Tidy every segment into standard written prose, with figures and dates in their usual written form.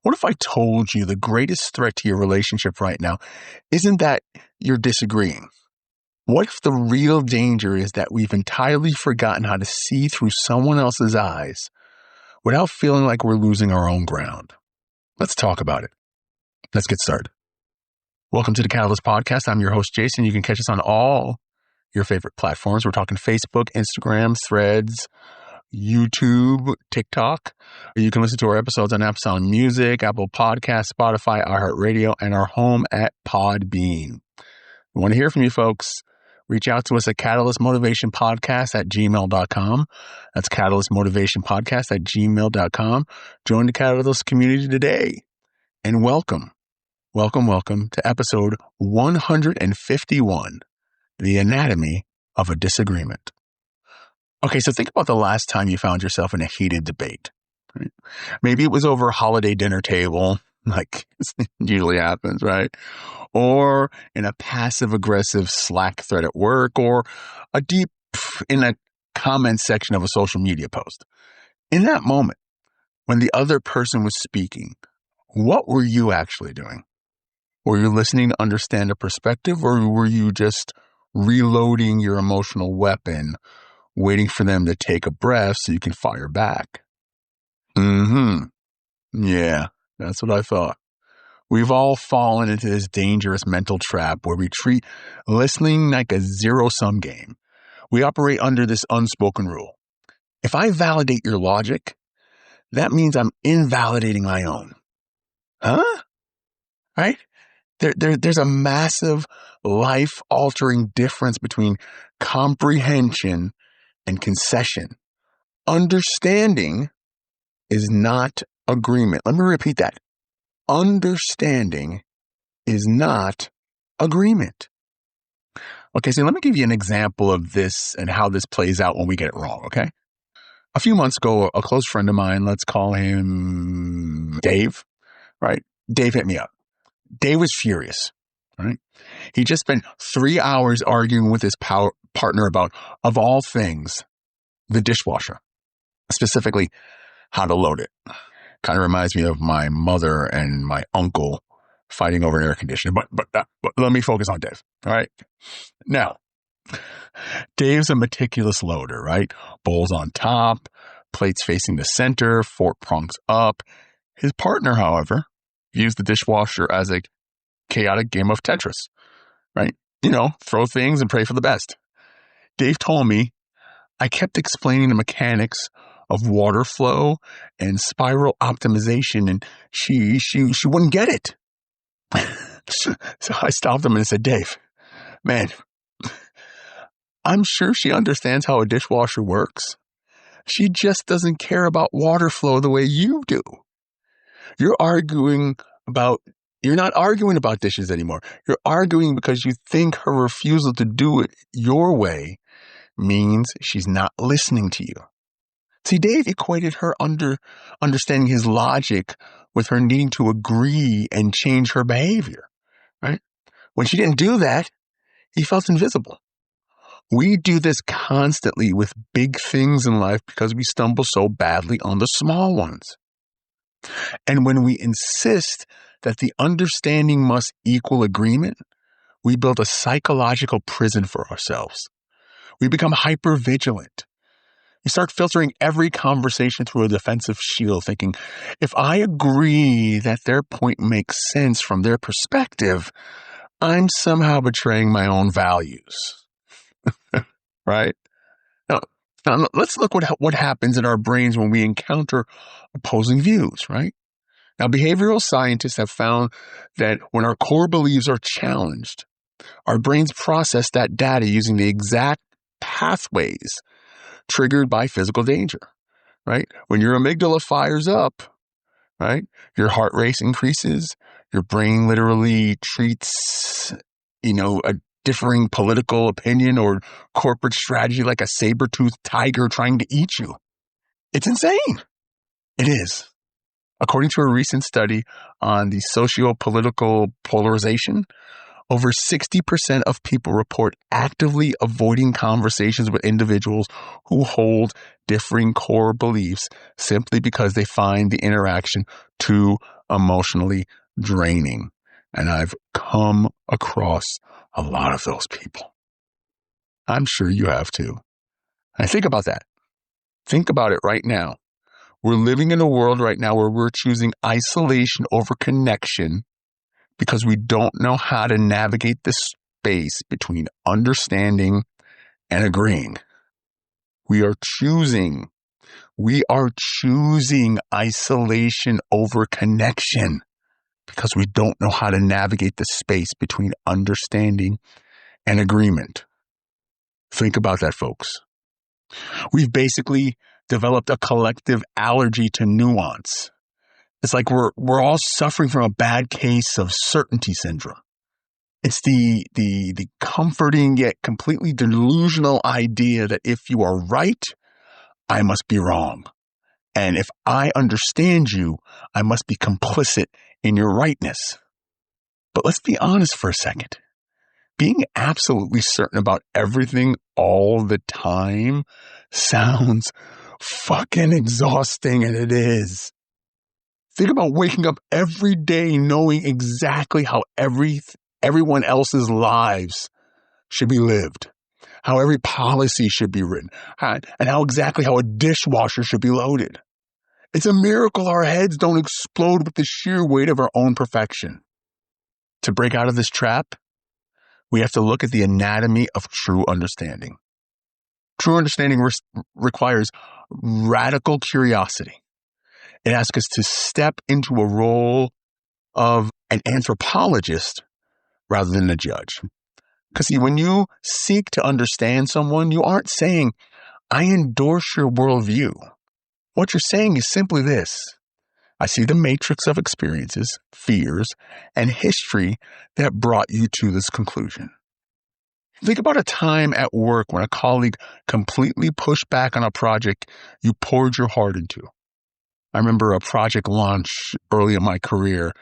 What if I told you the greatest threat to your relationship right now isn't that you're disagreeing? What if the real danger is that we've entirely forgotten how to see through someone else's eyes without feeling like we're losing our own ground? Let's talk about it. Let's get started. Welcome to the Catalyst Podcast. I'm your host, Jason. You can catch us on all your favorite platforms. We're talking Facebook, Instagram, Threads, YouTube, TikTok. You can listen to our episodes on Amazon Music, Apple Podcasts, Spotify, iHeartRadio, and our home at Podbean. We want to hear from you folks. Reach out to us at catalystmotivationpodcast@gmail.com. That's catalystmotivationpodcast@gmail.com. Join the Catalyst community today. And welcome to episode 151, The Anatomy of a Disagreement. Okay, so think about the last time you found yourself in a heated debate. Right? Maybe it was over a holiday dinner table, like it usually happens, right? Or in a passive-aggressive Slack thread at work, or in a comment section of a social media post. In that moment, when the other person was speaking, what were you actually doing? Were you listening to understand a perspective, or were you just reloading your emotional weapon, waiting for them to take a breath so you can fire back? Yeah, that's what I thought. We've all fallen into this dangerous mental trap where we treat listening like a zero-sum game. We operate under this unspoken rule. If I validate your logic, that means I'm invalidating my own. Huh? Right? There's a massive life-altering difference between comprehension and concession. Understanding is not agreement. Let me repeat that. Understanding is not agreement. Okay, so let me give you an example of this and how this plays out when we get it wrong, okay? A few months ago, a close friend of mine, let's call him Dave, right? Dave hit me up. Dave was furious, right? He just spent 3 hours arguing with his partner about, of all things, the dishwasher, specifically how to load it. Kind of reminds me of my mother and my uncle fighting over an air conditioner. But let me focus on Dave, all right? Now, Dave's a meticulous loader, right? Bowls on top, plates facing the center, fork prongs up. His partner, however, views the dishwasher as a chaotic game of Tetris, right? Throw things and pray for the best. Dave told me I kept explaining the mechanics of water flow and spiral optimization, and she wouldn't get it. So I stopped him and said, Dave, man, I'm sure she understands how a dishwasher works. She just doesn't care about water flow the way you do. You're not arguing about dishes anymore. You're arguing because you think her refusal to do it your way means she's not listening to you. See, Dave equated her understanding his logic with her needing to agree and change her behavior, right? When she didn't do that, he felt invisible. We do this constantly with big things in life because we stumble so badly on the small ones. And when we insist that the understanding must equal agreement, we build a psychological prison for ourselves. We become hypervigilant. You start filtering every conversation through a defensive shield, thinking, if I agree that their point makes sense from their perspective, I'm somehow betraying my own values. Right? Now let's look what happens in our brains when we encounter opposing views, right? Now, behavioral scientists have found that when our core beliefs are challenged, our brains process that data using the exact pathways triggered by physical danger, right? When your amygdala fires up, right, your heart rate increases, your brain literally treats, a differing political opinion or corporate strategy like a saber-toothed tiger trying to eat you. It's insane. It is. According to a recent study on the socio-political polarization, Over 60% of people report actively avoiding conversations with individuals who hold differing core beliefs simply because they find the interaction too emotionally draining. And I've come across a lot of those people. I'm sure you have too. And think about that. Think about it right now. We're living in a world right now where we're choosing isolation over connection because we don't know how to navigate the space between understanding and agreeing. We are choosing isolation over connection because we don't know how to navigate the space between understanding and agreement. Think about that, folks. We've basically developed a collective allergy to nuance. It's like we're all suffering from a bad case of certainty syndrome. It's the comforting yet completely delusional idea that if you are right, I must be wrong. And if I understand you, I must be complicit in your rightness. But let's be honest for a second. Being absolutely certain about everything all the time sounds fucking exhausting, and it is. Think about waking up every day knowing exactly how everyone else's lives should be lived, how every policy should be written, and how a dishwasher should be loaded. It's a miracle our heads don't explode with the sheer weight of our own perfection. To break out of this trap, we have to look at the anatomy of true understanding. True understanding requires radical curiosity. It asks us to step into a role of an anthropologist rather than a judge. Because see, when you seek to understand someone, you aren't saying, I endorse your worldview. What you're saying is simply this. I see the matrix of experiences, fears, and history that brought you to this conclusion. Think about a time at work when a colleague completely pushed back on a project you poured your heart into. I remember a project launch early in my career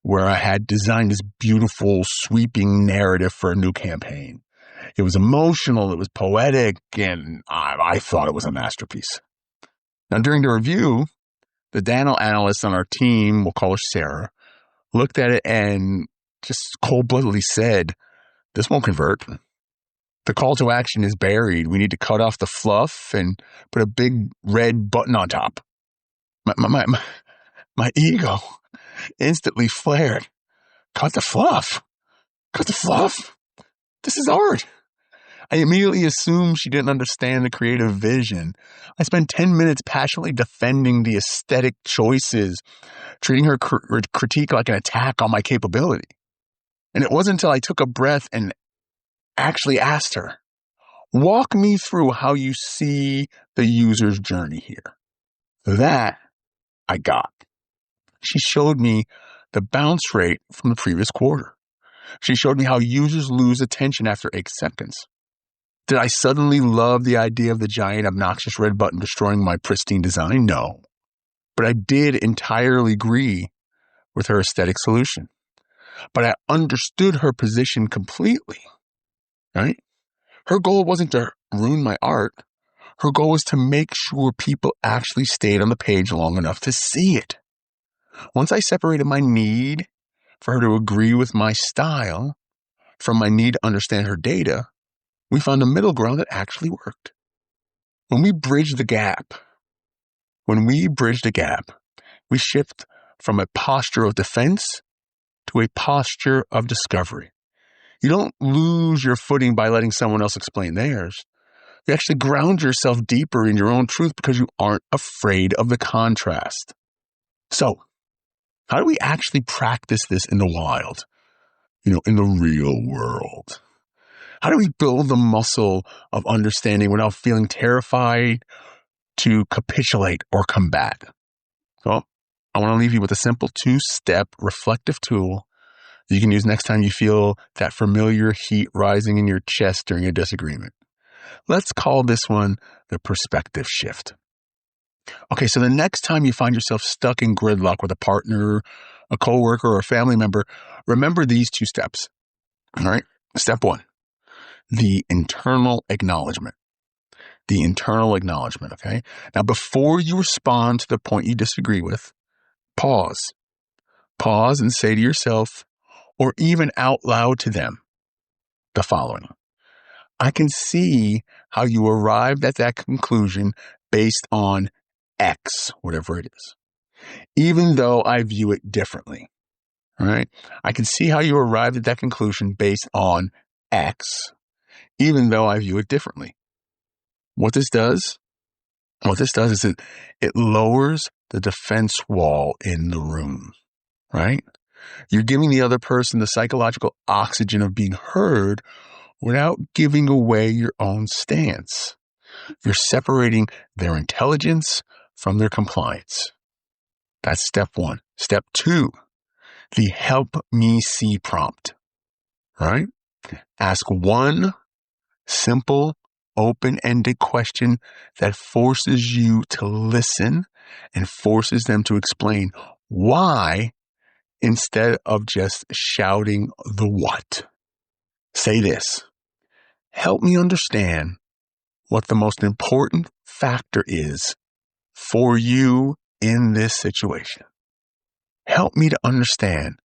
where I had designed this beautiful, sweeping narrative for a new campaign. It was emotional, it was poetic, and I thought it was a masterpiece. Now, during the review, the data analyst on our team, we'll call her Sarah, looked at it and just cold-bloodedly said, this won't convert. The call to action is buried. We need to cut off the fluff and put a big red button on top. My ego instantly flared. Cut the fluff. Cut the fluff. This is art. I immediately assumed she didn't understand the creative vision. I spent 10 minutes passionately defending the aesthetic choices, treating her critique like an attack on my capability. And it wasn't until I took a breath and actually asked her, walk me through how you see the user's journey here. That I got. She showed me the bounce rate from the previous quarter. She showed me how users lose attention after 8 seconds. Did I suddenly love the idea of the giant obnoxious red button destroying my pristine design? No. But I did entirely agree with her aesthetic solution. But I understood her position completely, right? Her goal wasn't to ruin my art. Her goal was to make sure people actually stayed on the page long enough to see it. Once I separated my need for her to agree with my style from my need to understand her data, we found a middle ground that actually worked. When we bridged the gap, we shift from a posture of defense to a posture of discovery. You don't lose your footing by letting someone else explain theirs. You actually ground yourself deeper in your own truth because you aren't afraid of the contrast. So, how do we actually practice this in the wild? In the real world? How do we build the muscle of understanding without feeling terrified to capitulate or combat? Well, I want to leave you with a simple 2-step reflective tool you can use next time you feel that familiar heat rising in your chest during a disagreement. Let's call this one the perspective shift. Okay, so the next time you find yourself stuck in gridlock with a partner, a coworker, or a family member, remember these 2 steps. All right. Step one, the internal acknowledgement. The internal acknowledgement. Okay. Now, before you respond to the point you disagree with, pause. Pause and say to yourself, or even out loud to them, the following. I can see how you arrived at that conclusion based on X, whatever it is, even though I view it differently. All right. I can see how you arrived at that conclusion based on X, even though I view it differently. What this does is it lowers the defense wall in the room, right? You're giving the other person the psychological oxygen of being heard without giving away your own stance. You're separating their intelligence from their compliance. That's step one. Step two, the help me see prompt, right? Ask one simple, open-ended question that forces you to listen and forces them to explain why instead of just shouting the what. Say this. Help me understand what the most important factor is for you in this situation. Help me to understand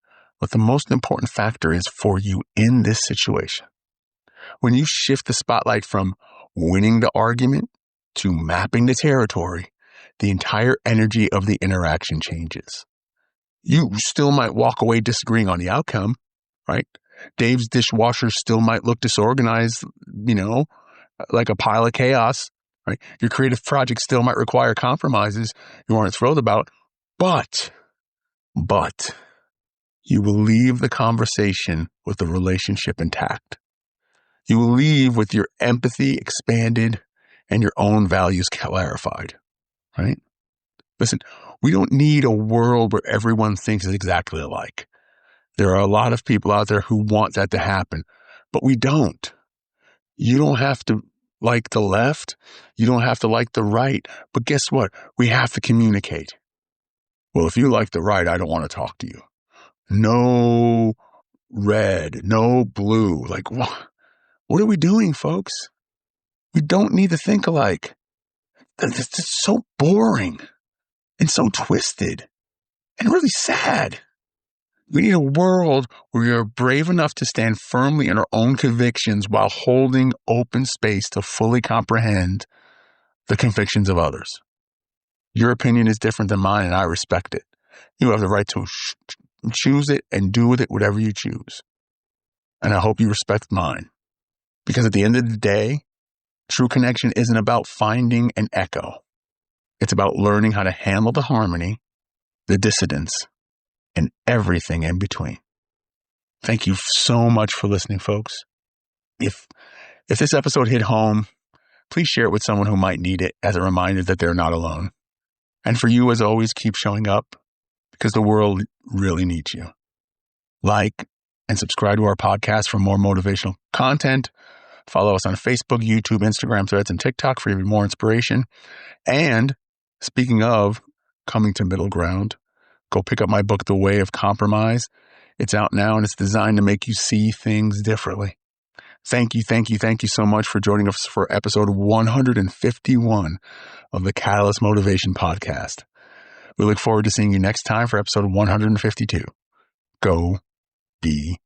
what the most important factor is for you in this situation. When you shift the spotlight from winning the argument to mapping the territory, the entire energy of the interaction changes. You still might walk away disagreeing on the outcome, right? Dave's dishwasher still might look disorganized, like a pile of chaos, right? Your creative project still might require compromises you aren't thrilled about, but you will leave the conversation with the relationship intact. You will leave with your empathy expanded and your own values clarified, right? Listen, we don't need a world where everyone thinks exactly alike. There are a lot of people out there who want that to happen, but we don't. You don't have to like the left. You don't have to like the right. But guess what? We have to communicate. Well, if you like the right, I don't want to talk to you. No red, no blue. Like, what are we doing, folks? We don't need to think alike. It's just so boring and so twisted and really sad. We need a world where we are brave enough to stand firmly in our own convictions while holding open space to fully comprehend the convictions of others. Your opinion is different than mine, and I respect it. You have the right to choose it and do with it whatever you choose. And I hope you respect mine. Because at the end of the day, true connection isn't about finding an echo. It's about learning how to handle the harmony, the dissonance, and everything in between. Thank you so much for listening, folks. If this episode hit home, please share it with someone who might need it as a reminder that they're not alone. And for you, as always, keep showing up because the world really needs you. Like and subscribe to our podcast for more motivational content. Follow us on Facebook, YouTube, Instagram, Threads, and TikTok for even more inspiration. And speaking of coming to middle ground, go pick up my book, The Way of Compromise. It's out now, and it's designed to make you see things differently. Thank you so much for joining us for episode 151 of the Catalyst Motivation Podcast. We look forward to seeing you next time for episode 152. Go be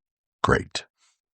great.